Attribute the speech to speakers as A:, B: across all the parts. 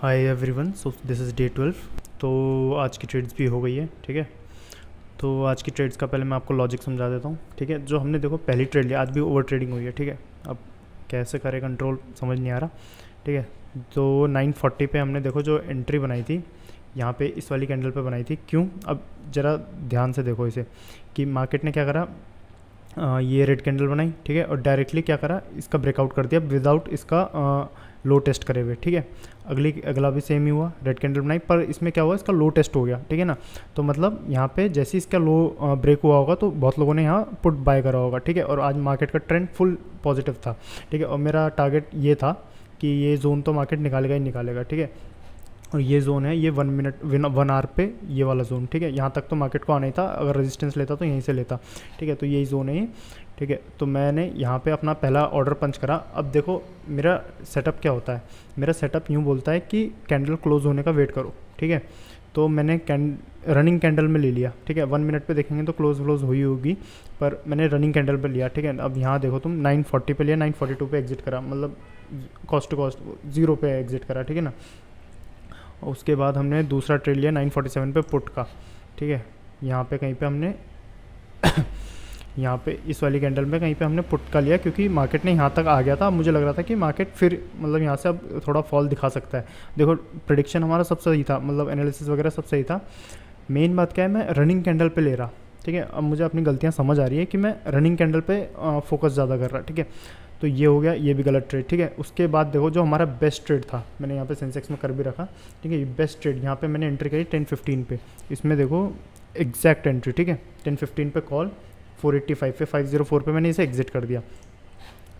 A: Hi everyone, so this is day 12। तो आज की ट्रेड्स भी हो गई है, ठीक है। तो आज की ट्रेड्स का पहले मैं आपको लॉजिक समझा देता हूँ, ठीक है। जो हमने देखो पहली ट्रेड लिया, आज भी ओवर ट्रेडिंग हुई है, ठीक है। अब कैसे करें कंट्रोल समझ नहीं आ रहा, ठीक है। तो 940 पे हमने देखो जो एंट्री बनाई थी, यहाँ पे इस वाली कैंडल पे बनाई थी। क्यों? अब ज़रा ध्यान से देखो इसे कि मार्केट ने क्या करा। ये रेड कैंडल बनाई, ठीक है, और डायरेक्टली क्या करा, इसका ब्रेकआउट कर दिया विदाउट इसका लो टेस्ट करे हुए, ठीक है। अगला भी सेम ही हुआ, रेड कैंडल बनाई, पर इसमें क्या हुआ, इसका लो टेस्ट हो गया, ठीक है ना। तो मतलब यहाँ पे जैसे इसका लो ब्रेक हुआ होगा तो बहुत लोगों ने यहाँ पुट बाय करा होगा, ठीक है। और आज मार्केट का ट्रेंड फुल पॉजिटिव था, ठीक है। और मेरा टारगेट ये था कि ये जोन तो मार्केट निकालेगा ही निकालेगा, ठीक है। और ये जोन है, ये 1 आवर पे ये वाला जोन, ठीक है। यहाँ तक तो मार्केट को आना ही था, अगर रेजिस्टेंस लेता तो यहीं से लेता, ठीक है। तो यही जोन है ये, ठीक है। तो मैंने यहाँ पे अपना पहला ऑर्डर पंच करा। अब देखो मेरा सेटअप क्या होता है, मेरा सेटअप यूँ बोलता है कि कैंडल क्लोज होने का वेट करो, ठीक है। तो मैंने रनिंग कैंडल में ले लिया, ठीक है। 1 मिनट पे देखेंगे तो क्लोज हुई होगी, पर मैंने रनिंग कैंडल पे लिया, ठीक है। अब यहाँ देखो तुम 940 पे लिया, 942 पे एग्जिट करा, मतलब कॉस्ट टू कॉस्ट 0 पे एग्जिट करा, ठीक है ना। और उसके बाद हमने दूसरा ट्रेड लिया 947 पे पुट का, ठीक है। यहाँ पे कहीं पे हमने यहाँ पे इस वाली कैंडल में कहीं पे हमने पुट का लिया, क्योंकि मार्केट ने यहाँ तक आ गया था। मुझे लग रहा था कि मार्केट फिर मतलब यहाँ से अब थोड़ा फॉल दिखा सकता है। देखो प्रेडिक्शन हमारा सब सही था, मतलब एनालिसिस वगैरह सब सही था। मेन बात क्या है, मैं रनिंग कैंडल पे ले रहा, ठीक है। अब मुझे अपनी गलतियाँ समझ आ रही है कि मैं रनिंग कैंडल पे फोकस ज़्यादा कर रहा, ठीक है। तो ये हो गया, ये भी गलत ट्रेड, ठीक है। उसके बाद देखो जो हमारा बेस्ट ट्रेड था, मैंने यहाँ पे सेंसेक्स में कर भी रखा, ठीक है। ये बेस्ट ट्रेड यहाँ पे मैंने एंट्री करी 1015 पे, इसमें देखो एग्जैक्ट एंट्री, ठीक है। 1015 पे कॉल, 485 पे 504 पे मैंने इसे एग्जिट कर दिया,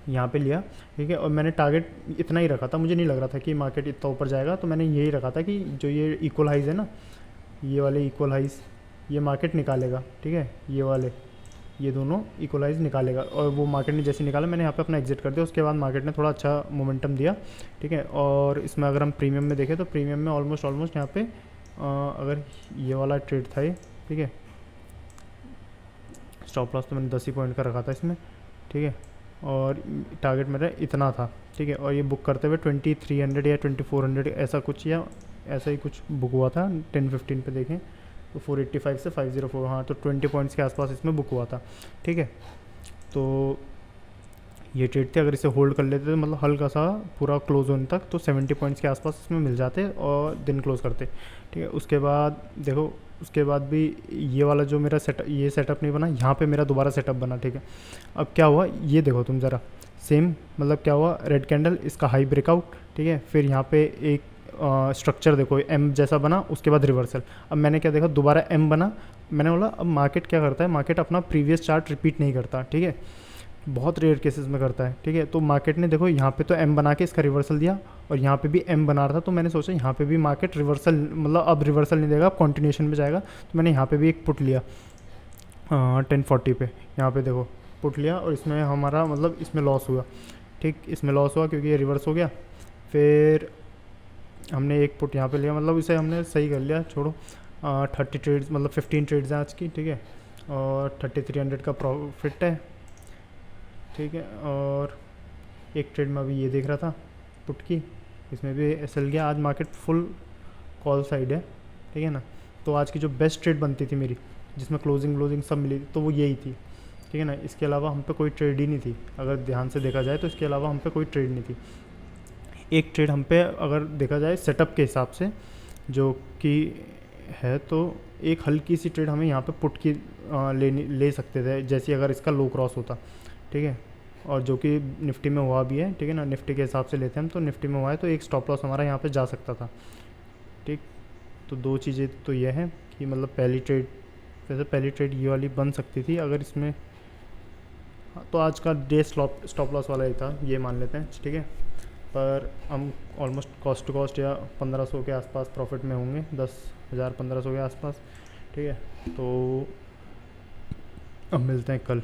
A: यहाँ पे लिया, ठीक है। और मैंने टारगेट इतना ही रखा था, मुझे नहीं लग रहा था कि मार्केट इतना ऊपर जाएगा। तो मैंने यही रखा था कि जो ये इक्वल हाइज है ना, ये वाले इक्वल हाइज, ये मार्केट निकालेगा, ठीक है। ये वाले, ये दोनों इक्वलाइज निकालेगा, और वो मार्केट ने जैसे निकाला मैंने यहाँ पे अपना एग्जिट कर दिया। उसके बाद मार्केट ने थोड़ा अच्छा मोमेंटम दिया, ठीक है। और इसमें अगर हम प्रीमियम में देखें तो प्रीमियम में ऑलमोस्ट यहाँ पे अगर ये वाला ट्रेड था ये, ठीक है। स्टॉप लॉस तो मैंने 10 ही पॉइंट का रखा था इसमें, ठीक है। और टारगेट मेरा इतना था, ठीक है। और ये बुक करते हुए 2300 या 2400 ऐसा कुछ, या ऐसा ही कुछ बुक हुआ था। 1015 पे देखें तो 485 से 504, हाँ, तो 20 पॉइंट्स के आसपास इसमें बुक हुआ था, ठीक है। तो ये ट्रेड थी, अगर इसे होल्ड कर लेते तो मतलब हल्का सा पूरा क्लोज होने तक तो 70 पॉइंट्स के आसपास इसमें मिल जाते और दिन क्लोज करते, ठीक है। उसके बाद देखो, उसके बाद भी ये वाला जो मेरा ये सेटअप नहीं बना, यहाँ पे मेरा दोबारा सेटअप बना, ठीक है। अब क्या हुआ ये देखो तुम ज़रा, सेम मतलब क्या हुआ, रेड कैंडल, इसका हाई ब्रेकआउट, ठीक है। फिर यहाँ पे एक स्ट्रक्चर देखो एम जैसा बना, उसके बाद रिवर्सल। अब मैंने क्या देखा, दोबारा एम बना। मैंने बोला अब मार्केट क्या करता है, मार्केट अपना प्रीवियस चार्ट रिपीट नहीं करता, ठीक है। बहुत रेयर केसेस में करता है, ठीक है। तो मार्केट ने देखो यहाँ पे तो एम बना के इसका रिवर्सल दिया, और यहाँ पे भी एम बना रहा था। तो मैंने सोचा यहाँ पे भी मार्केट रिवर्सल, मतलब अब रिवर्सल नहीं देगा, अब कॉन्टिन्यूशन में जाएगा। तो मैंने यहाँ पे भी एक पुट लिया 1040 पे, यहाँ पे देखो पुट लिया, और इसमें हमारा मतलब इसमें लॉस हुआ, ठीक। इसमें लॉस हुआ क्योंकि ये रिवर्स हो गया। फिर हमने एक पुट यहाँ पे लिया, मतलब इसे हमने सही कर लिया, छोड़ो। 30 ट्रेड्स, मतलब 15 ट्रेड्स हैं आज की, ठीक है। और 3300 का प्रॉफिट है, ठीक है। और एक ट्रेड में अभी ये देख रहा था पुट की, इसमें भी एसएल गया। आज मार्केट फुल कॉल साइड है, ठीक है ना। तो आज की जो बेस्ट ट्रेड बनती थी मेरी, जिसमें क्लोजिंग सब मिली, तो वो यही थी, ठीक है ना। इसके अलावा हम पे कोई ट्रेड ही नहीं थी, अगर ध्यान से देखा जाए तो इसके अलावा हम पे कोई ट्रेड नहीं थी। एक ट्रेड हम पे अगर देखा जाए सेटअप के हिसाब से जो कि है, तो एक हल्की सी ट्रेड हमें यहाँ पे पुट की ले सकते थे, जैसे अगर इसका लो क्रॉस होता, ठीक है। और जो कि निफ्टी में हुआ भी है, ठीक है ना। निफ्टी के हिसाब से लेते हैं हम, तो निफ्टी में हुआ है तो एक स्टॉप लॉस हमारा यहाँ पे जा सकता था, ठीक। तो दो चीज़ें तो यह है कि मतलब पहली ट्रेड, वैसे पहली ट्रेड ये वाली बन सकती थी अगर इसमें, तो आज का डे स्टॉप लॉस वाला ही था, ये मान लेते हैं, ठीक है। पर हम ऑलमोस्ट कॉस्ट टू कॉस्ट या 1500 के आसपास प्रॉफिट में होंगे, 10,000 1500 के आसपास, ठीक है। तो अब मिलते हैं कल।